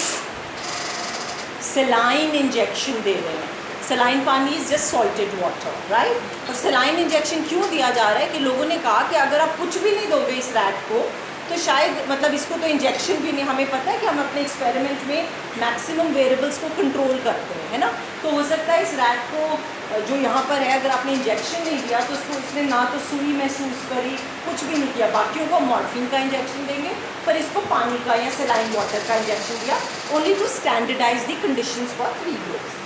सेलाइन इंजेक्शन दे रहे हैं। सेलाइन पानी is just salted water, right. और सेलाइन इंजेक्शन क्यों दिया जा रहा है कि लोगों ने कहा कि अगर आप कुछ भी नहीं दोगे इस रैट को तो शायद मतलब इसको तो इंजेक्शन भी नहीं, हमें पता है कि हम अपने एक्सपेरिमेंट में मैक्सिमम वेरिएबल्स को कंट्रोल करते हैं, है ना। तो हो सकता है इस रैट को जो यहाँ पर है अगर आपने इंजेक्शन नहीं दिया तो उसने ना तो सुई महसूस करी, कुछ भी नहीं किया, बाकियों को मॉर्फिन का इंजेक्शन देंगे पर इसको पानी का या सेलाइन वाटर का इंजेक्शन दिया, only to standardize the conditions for 3 groups.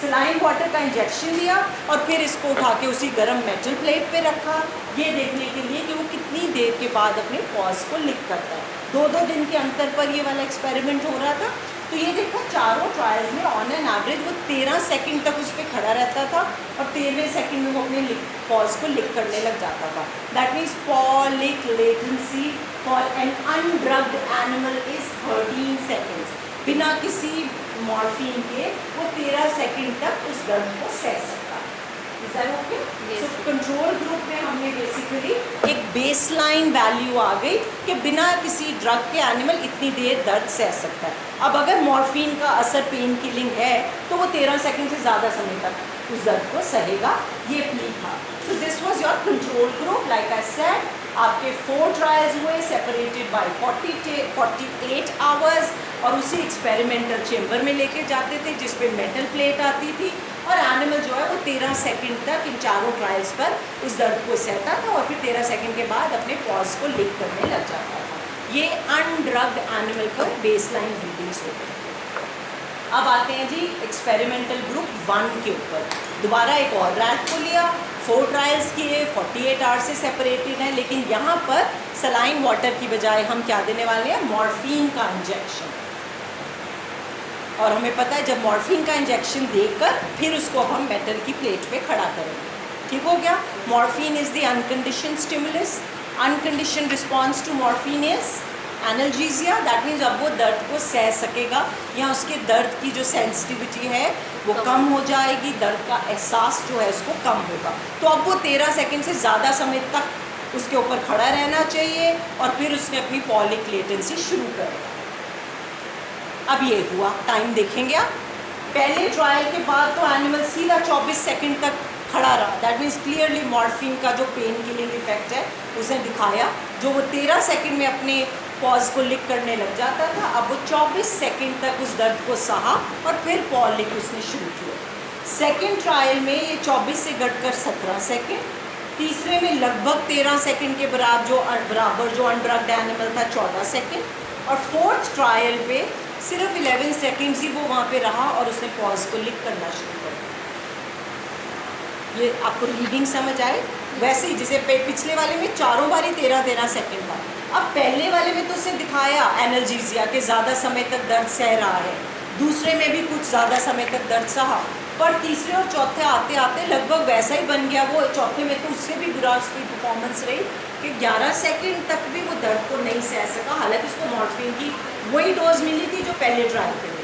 Saline water का इंजेक्शन दिया और फिर इसको उठा के उसी गर्म मेटल प्लेट पे रखा, ये देखने के लिए कि वो कितनी देर के बाद अपने पॉज को लिक करता है। 2-2 दिन के अंतर पर ये वाला एक्सपेरिमेंट हो रहा था। तो ये देखो चारों ट्रायल्स में ऑन एन एवरेज वो 13 सेकंड तक उस पर खड़ा रहता था और 13वें सेकंड में वो अपने पॉज को लिक करने लग जाता था। That means paw lick latency for an undrugged animal is 13 seconds. बिना किसी मॉर्फिन के वो 13 सेकंड तक उस दर्द को सह सकता है। Is that okay? So control group में हमने बेसिकली एक बेसलाइन वैल्यू आ गई कि बिना किसी ड्रग के एनिमल इतनी देर दर्द सह सकता है। अब अगर मॉर्फिन का असर पेन किलिंग है तो वो 13 सेकंड से ज़्यादा समय तक उस दर्द को सहेगा, ये प्ली था। So this was your control group. Like I said आपके 4 ट्रायल्स हुए सेपरेटेड बाय 48 आवर्स और उसी एक्सपेरिमेंटल चेम्बर में लेके जाते थे जिस पे मेटल प्लेट आती थी और एनिमल जो है वो 13 सेकंड तक इन चारों ट्रायल्स पर उस दर्द को सहता था और फिर 13 सेकंड के बाद अपने पॉज को लिक करने लग जाता था। ये अनड्रग्ड एनिमल का बेसलाइन रीडिंग्स होते हैं। अब आते हैं जी एक्सपेरिमेंटल ग्रुप 1 के ऊपर। दोबारा एक और रैट को लिया, 4 ट्रायल्स किए, 48 आवर्स से सेपरेटेड है, लेकिन यहाँ पर सलाइन वाटर की बजाय हम क्या देने वाले हैं, मॉर्फिन का इंजेक्शन। और हमें पता है जब मॉर्फिन का इंजेक्शन देकर फिर उसको अब हम मेटल की प्लेट पे खड़ा करेंगे। ठीक हो गया। Morphine is the uncondition stimulus. Uncondition response to morphine is analgesia. That means अब वो दर्द को सह सकेगा या उसके दर्द की जो सेंसिटिविटी है वो कम हो जाएगी, दर्द का एहसास जो है उसको कम होगा। तो अब वो 13 सेकंड से ज़्यादा समय तक उसके ऊपर खड़ा रहना चाहिए और फिर उसने अपनी पॉलिक लेटेंसी शुरू करेगा। अब ये हुआ, टाइम देखेंगे आप। पहले ट्रायल के बाद तो एनिमल सीधा 24 सेकंड तक खड़ा रहा। दैट मीन्स क्लियरली मॉर्फिन का जो पेन किलिंग इफेक्ट है उसने दिखाया। जो वो 13 सेकंड में अपने पॉज को लिक करने लग जाता था, अब वो 24 सेकंड तक उस दर्द को सहा और फिर पॉज लिक उसने शुरू किया। सेकंड ट्रायल में ये 24 से घटकर 17 सेकंड, तीसरे में लगभग 13 सेकंड के बराबर जो अनड्रग्ड एनिमल था 14 सेकंड, और फोर्थ ट्रायल पे सिर्फ 11 सेकंड्स ही वो वहाँ पे रहा और उसने पॉज को लिक करना शुरू कर दिया। ये आपको रीडिंग समझ आए? वैसे ही जैसे पिछले वाले में चारों बारी 13-13 सेकंड था, अब पहले वाले में तो उसने दिखाया एनाल्जेसिया के ज़्यादा समय तक दर्द सह रहा है, दूसरे में भी कुछ ज़्यादा समय तक दर्द सहा, पर तीसरे और चौथे आते आते लगभग वैसा ही बन गया। वो चौथे में तो उससे भी बुरा उसकी परफॉर्मेंस रही कि 11 सेकंड तक भी वो दर्द को नहीं सह सका, हालांकि उसको मॉर्फिन की वही डोज मिली थी जो पहले ट्रायल पे मिली।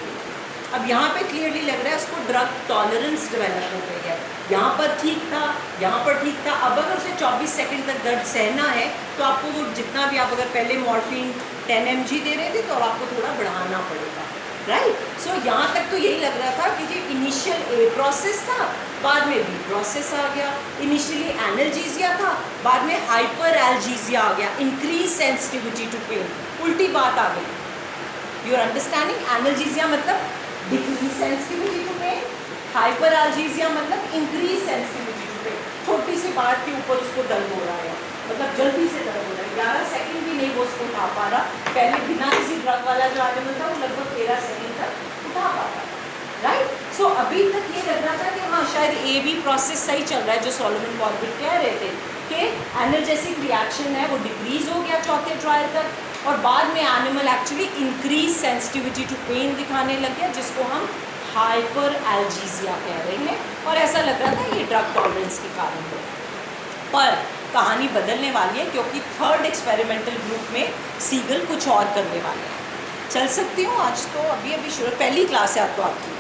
अब यहाँ पे क्लियरली लग रहा है उसको ड्रग टॉलरेंस डेवलप हो गई है। यहाँ पर ठीक था, यहाँ पर ठीक था। अब अगर उसे 24 सेकंड तक दर्द सहना है तो आपको वो जितना भी आप अगर पहले मॉर्फिन 10 mg दे रहे थे तो अब आपको थोड़ा बढ़ाना पड़ेगा, राइट। सो यहाँ तक तो यही लग रहा था कि जो इनिशियल ए प्रोसेस था, बाद में बी प्रोसेस आ गया। इनिशियली एनाल्जेसिया था, बाद में हाइपर एल्जेसिया आ गया, इंक्रीज सेंसिटिविटी टू पेन। उल्टी बात आ गई। Your understanding? एनाल्जेसिया मतलब decrease sensitivity to pain, hyperalgesia मतलब इंक्रीज सेंसिटिविटी टू पेन। छोटी सी बात के ऊपर उसको दर्द हो रहा है, मतलब जल्दी से दर्द हो रहा है, 11 सेकंड भी नहीं वो उसको उठा पा रहा। पहले बिना किसी ड्रग वाला जो एनिमल था वो लगभग 13 सेकंड तक उठा पाता, राइट। सो अभी तक ये लग रहा था कि हाँ शायद ए बी प्रोसेस सही चल रहा है, जो सोलोमन कॉर्बेट कह रहे थे कि एनाल्जेसिक रिएक्शन है वो डिक्रीज हो गया चौथे ट्रायल तक, और बाद में animal actually increase sensitivity to pain दिखाने लग गया, जिसको हम हाइपर एल्जेसिया कह रहे हैं। और ऐसा लग रहा था ये ड्रग टॉलरेंस के कारण हो। पर कहानी बदलने वाली है क्योंकि थर्ड एक्सपेरिमेंटल ग्रुप में सीगल कुछ और करने वाले हैं। चल सकती हूँ आज तो अभी शुरू, पहली क्लास है आज तो आपकी।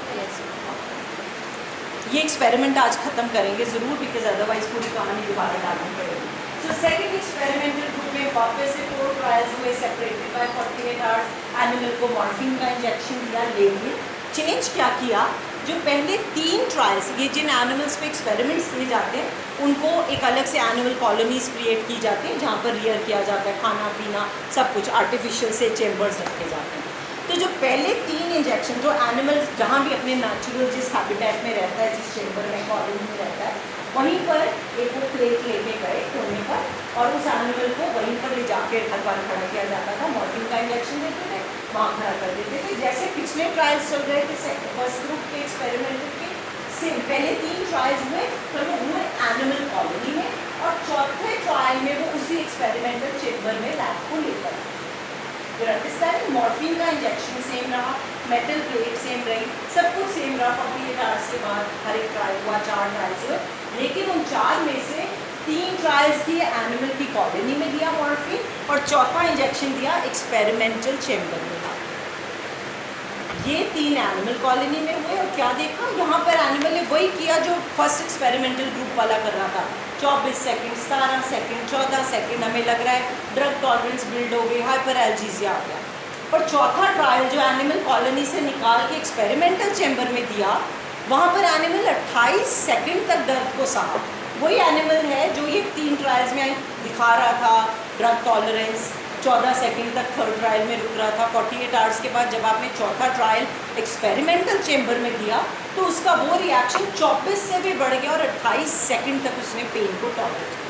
ये एक्सपेरिमेंट आज ख़त्म करेंगे ज़रूर, बिकॉज अदरवाइज पूरी कहानी दोबारा डालनी पड़ेगी। सो सेकेंड एक्सपेरिमेंटल ग्रुप में वापस से 4 ट्रायल्स हुए सेपरेटेड बाय 48 आवर्स। एनिमल को मॉर्फिन का इंजेक्शन दिया, लेकिन चेंज क्या किया, जो पहले 3 ट्रायल्स, ये जिन एनिमल्स पे एक्सपेरिमेंट्स किए जाते हैं उनको एक अलग से एनिमल कॉलोनीज क्रिएट की जाती हैं जहाँ पर रियर किया जाता है, खाना पीना सब कुछ आर्टिफिशियल से चेम्बर्स रखे जाते हैं। तो जो पहले 3 इंजेक्शन जो एनिमल जहाँ भी अपने नेचुरल जिस हैबिटेट में रहता है, जिस चेम्बर में कॉलोनी में रहता है, वहीं पर एक वो प्लेट लेके गए कोने पर और उस एनिमल को वहीं पर ले जाके हर बार खड़ा किया जाता था, मॉर्फिन का इंजेक्शन देते थे, वहाँ खड़ा कर देते थे। जैसे पिछले ट्रायल्स चल रहे थे फर्स्ट ग्रुप के एक्सपेरिमेंट के, सेम पहले 3 ट्रायल्स हुए तो वो हुए एनिमल कॉलोनी में, और चौथे ट्रायल में वो उसी एक्सपेरिमेंटल चेम्बर में लैब को लेकर मॉर्फिन का इंजेक्शन सेम रहा, मेटल प्लेट सेम रही, सब कुछ सेम रहा। 48 आवर्स के बाद हर एक ट्रायल हुआ, 4 ट्रायल्स हुए, लेकिन उन 4 में से 3 ट्रायल्स किए एनिमल की कॉलोनी में दिया मॉर्फिन, और चौथा इंजेक्शन दिया एक्सपेरिमेंटल चेम्बर में। ये 3 एनिमल कॉलोनी में हुए, और क्या देखा यहाँ पर एनिमल ने वही किया जो फर्स्ट एक्सपेरिमेंटल ग्रुप वाला कर रहा था। 24 सेकंड, 17 सेकंड, 14 सेकंड, हमें लग रहा है ड्रग टॉलरेंस बिल्ड हो गई, हाइपर एल्जेसिया आ गया। पर चौथा ट्रायल जो एनिमल कॉलोनी से निकाल के एक्सपेरिमेंटल चेम्बर में दिया, वहाँ पर एनिमल 28 सेकंड तक दर्द को सहा। वही एनिमल है जो ये 3 ट्रायल्स में दिखा रहा था ड्रग टॉलरेंस, 14 सेकंड तक थर्ड ट्रायल में रुक रहा था। 48 आवर्स के बाद जब आपने चौथा ट्रायल एक्सपेरिमेंटल चेम्बर में दिया तो उसका वो रिएक्शन 24 से भी बढ़ गया और 28 सेकंड तक उसने पेन को टॉलरेट किया।